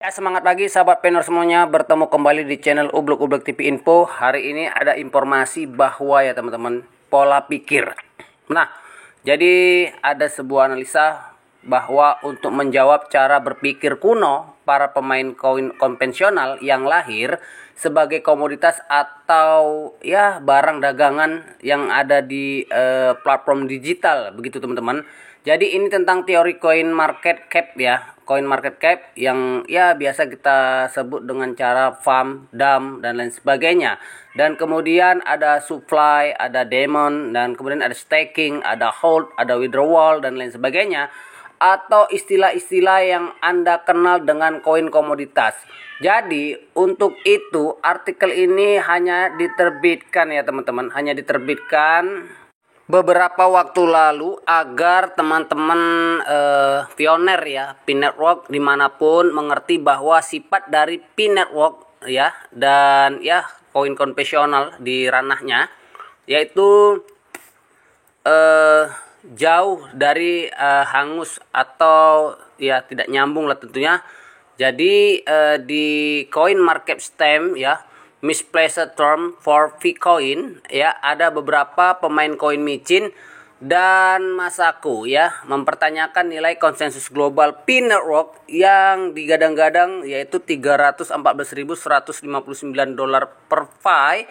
Semangat pagi sahabat penor semuanya, bertemu kembali di channel Ublek TV Info. Hari ini ada informasi bahwa ya teman-teman, pola pikir. Nah, jadi ada sebuah analisa bahwa untuk menjawab cara berpikir kuno para pemain koin konvensional yang lahir sebagai komoditas atau ya barang dagangan yang ada di platform digital, begitu teman-teman. Jadi ini tentang teori coin market cap ya. Coin market cap yang ya biasa kita sebut dengan cara farm, dump dan lain sebagainya. Dan kemudian ada supply, ada demand, dan kemudian ada staking, ada hold, ada withdrawal dan lain sebagainya. Atau istilah-istilah yang Anda kenal dengan koin komoditas. Jadi untuk itu artikel ini hanya diterbitkan ya teman-teman, hanya diterbitkan beberapa waktu lalu agar teman-teman pioner ya P-Network dimanapun mengerti bahwa sifat dari P-Network ya dan ya koin konvensional di ranahnya yaitu jauh dari hangus atau ya tidak nyambung lah tentunya. Jadi di coin market stem ya misplaced term for Vcoin ya ada beberapa pemain koin micin dan Masako ya mempertanyakan nilai konsensus global P-Network yang digadang-gadang yaitu 314.159 dolar per Pi.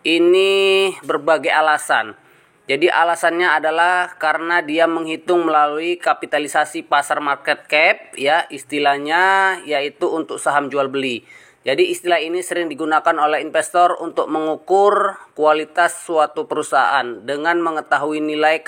Ini berbagai alasan. Jadi alasannya adalah karena dia menghitung melalui kapitalisasi pasar market cap ya istilahnya yaitu untuk saham jual beli. Jadi istilah ini sering digunakan oleh investor untuk mengukur kualitas suatu perusahaan dengan mengetahui nilai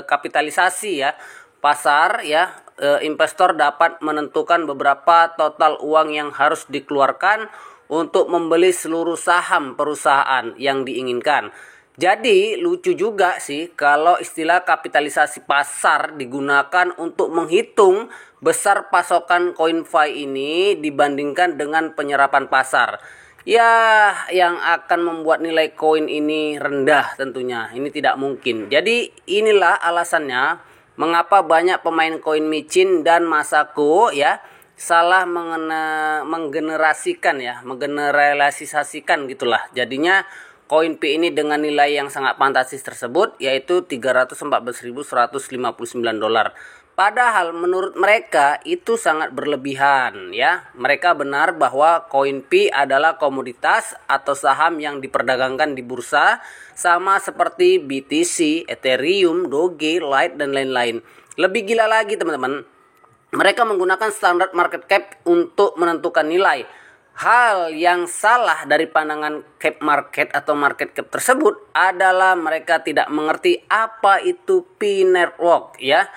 kapitalisasi ya pasar ya. Investor dapat menentukan beberapa total uang yang harus dikeluarkan untuk membeli seluruh saham perusahaan yang diinginkan. Jadi lucu juga sih kalau istilah kapitalisasi pasar digunakan untuk menghitung besar pasokan koin Fi ini dibandingkan dengan penyerapan pasar. Ya, yang akan membuat nilai koin ini rendah tentunya. Ini tidak mungkin. Jadi inilah alasannya mengapa banyak pemain koin micin dan Masako ya salah menggeneralisasikan gitulah. Jadinya koin P ini dengan nilai yang sangat fantastis tersebut yaitu 314.159 dolar. Padahal menurut mereka itu sangat berlebihan ya. Mereka benar bahwa koin P adalah komoditas atau saham yang diperdagangkan di bursa sama seperti BTC, Ethereum, Doge, Lite dan lain-lain. Lebih gila lagi teman-teman. Mereka menggunakan standar market cap untuk menentukan nilai. Hal yang salah dari pandangan cap market atau market cap tersebut adalah mereka tidak mengerti apa itu P-Network ya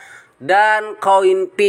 dan Coin P.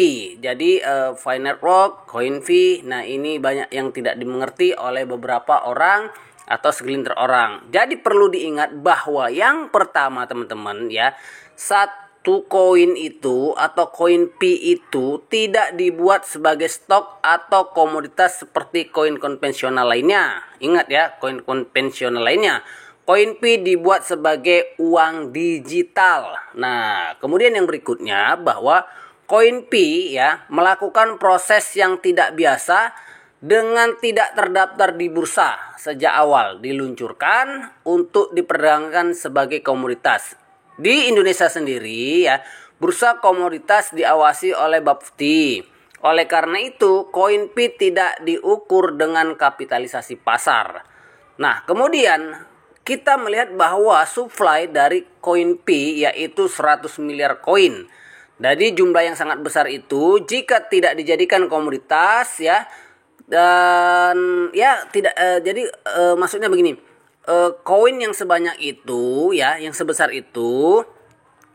Jadi P-Network, Coin P, nah ini banyak yang tidak dimengerti oleh beberapa orang atau segelintir orang. Jadi perlu diingat bahwa yang pertama teman-teman ya, satu koin itu atau koin P itu tidak dibuat sebagai stok atau komoditas seperti koin konvensional lainnya. Ingat ya, koin konvensional lainnya. Koin P dibuat sebagai uang digital. Nah, kemudian yang berikutnya bahwa koin P ya melakukan proses yang tidak biasa dengan tidak terdaftar di bursa sejak awal diluncurkan untuk diperdagangkan sebagai komoditas. Di Indonesia sendiri ya, bursa komoditas diawasi oleh Bapepti. Oleh karena itu, koin P tidak diukur dengan kapitalisasi pasar. Nah, kemudian kita melihat bahwa supply dari koin P yaitu 100 miliar koin. Jadi jumlah yang sangat besar itu jika tidak dijadikan komoditas ya dan ya tidak maksudnya begini. Koin yang sebanyak itu ya, yang sebesar itu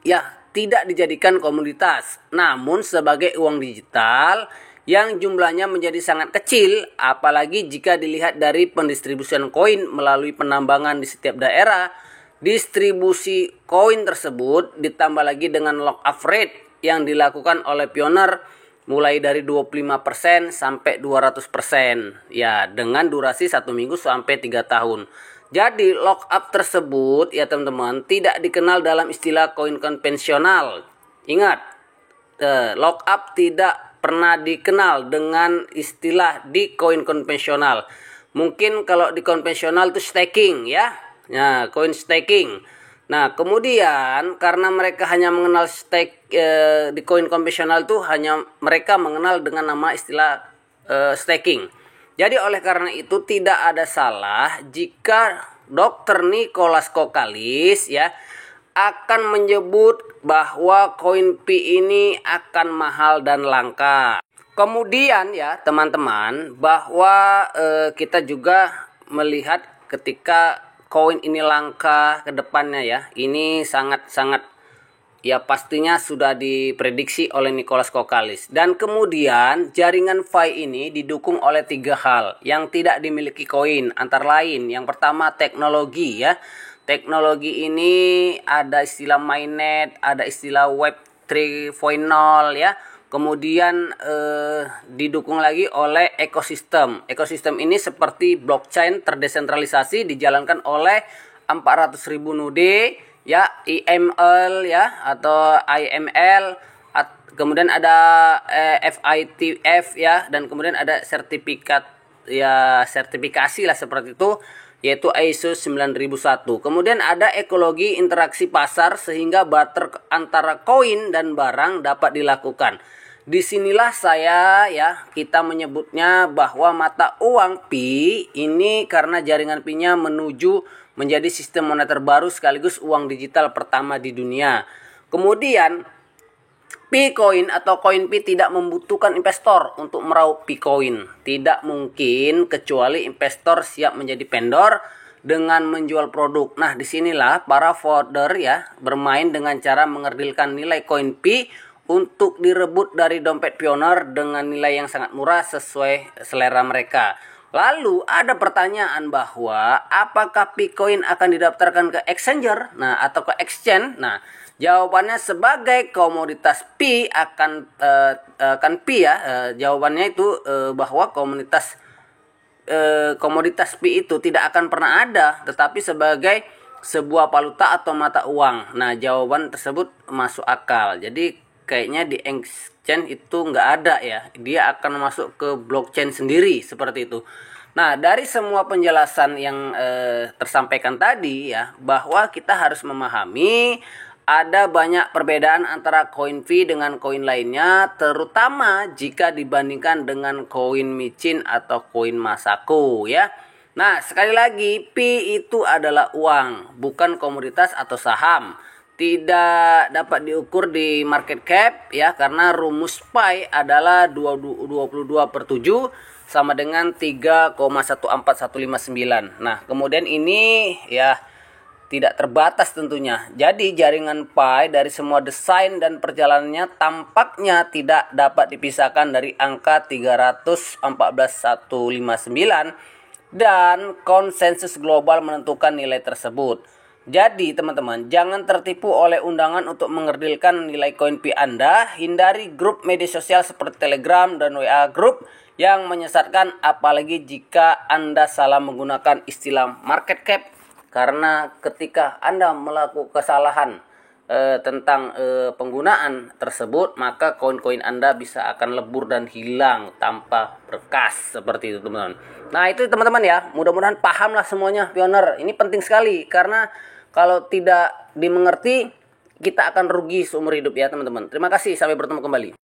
ya tidak dijadikan komoditas, namun sebagai uang digital yang jumlahnya menjadi sangat kecil, apalagi jika dilihat dari pendistribusian koin melalui penambangan di setiap daerah. Distribusi koin tersebut ditambah lagi dengan lock-up rate yang dilakukan oleh pioner mulai dari 25% sampai 200% ya dengan durasi 1 minggu sampai 3 tahun. Jadi lock up tersebut ya teman-teman tidak dikenal dalam istilah koin konvensional. Ingat, lock up tidak pernah dikenal dengan istilah di koin konvensional. Mungkin kalau di konvensional itu staking ya. Nah, koin staking. Nah, kemudian karena mereka hanya mengenal di koin konvensional itu hanya mereka mengenal dengan nama istilah staking. Jadi oleh karena itu tidak ada salah jika Dr. Nicholas Kokkalis ya akan menyebut bahwa koin Pi ini akan mahal dan langka. Kemudian ya teman-teman, bahwa kita juga melihat ketika koin ini langka ke depannya ya. Ini sangat-sangat ya pastinya sudah diprediksi oleh Nicholas Kokkalis. Dan kemudian jaringan Pi ini didukung oleh 3 hal yang tidak dimiliki koin, antara lain yang pertama teknologi ya. Teknologi ini ada istilah mainnet, ada istilah Web 3.0 ya. Kemudian didukung lagi oleh ekosistem. Ekosistem ini seperti blockchain terdesentralisasi dijalankan oleh 400.000 node ya, IML ya atau IML. Kemudian ada FITF ya, dan kemudian ada sertifikasi lah seperti itu, yaitu ISO 9001. Kemudian ada ekologi interaksi pasar sehingga barter antara koin dan barang dapat dilakukan. Disinilah kita menyebutnya bahwa mata uang Pi ini karena jaringan Pi-nya menuju menjadi sistem moneter baru sekaligus uang digital pertama di dunia. Kemudian P-Coin atau koin Pi tidak membutuhkan investor untuk meraup P-Coin. Tidak mungkin kecuali investor siap menjadi vendor dengan menjual produk. Nah, disinilah para founder ya bermain dengan cara mengerdilkan nilai koin Pi untuk direbut dari dompet pioner dengan nilai yang sangat murah sesuai selera mereka. Lalu ada pertanyaan bahwa apakah P-Coin akan didaftarkan ke exchanger atau ke exchange? Nah, jawabannya sebagai komoditas Pi akan Pi ya. Jawabannya itu bahwa komoditas Pi itu tidak akan pernah ada, tetapi sebagai sebuah valuta atau mata uang. Nah, jawaban tersebut masuk akal. Jadi kayaknya di exchange itu nggak ada ya. Dia akan masuk ke blockchain sendiri seperti itu. Nah, dari semua penjelasan yang tersampaikan tadi ya, bahwa kita harus memahami ada banyak perbedaan antara koin Pi dengan koin lainnya, terutama jika dibandingkan dengan koin micin atau koin Masaku ya. Nah, sekali lagi, Pi itu adalah uang, bukan komoditas atau saham. Tidak dapat diukur di market cap ya, karena rumus Pi adalah 22/7 sama dengan 3,14159. Nah, kemudian ini ya tidak terbatas tentunya. Jadi jaringan Pi dari semua desain dan perjalanannya tampaknya tidak dapat dipisahkan dari angka 314.159 dan konsensus global menentukan nilai tersebut. Jadi teman-teman, jangan tertipu oleh undangan untuk mengerdilkan nilai koin Pi Anda. Hindari grup media sosial seperti Telegram dan WA Group yang menyesatkan, apalagi jika Anda salah menggunakan istilah market cap. Karena ketika Anda melakukan kesalahan tentang penggunaan tersebut, maka koin-koin Anda bisa akan lebur dan hilang tanpa berkas seperti itu teman-teman. Nah, itu teman-teman ya, mudah-mudahan pahamlah semuanya pioner. Ini penting sekali karena kalau tidak dimengerti kita akan rugi seumur hidup ya teman-teman. Terima kasih, sampai bertemu kembali.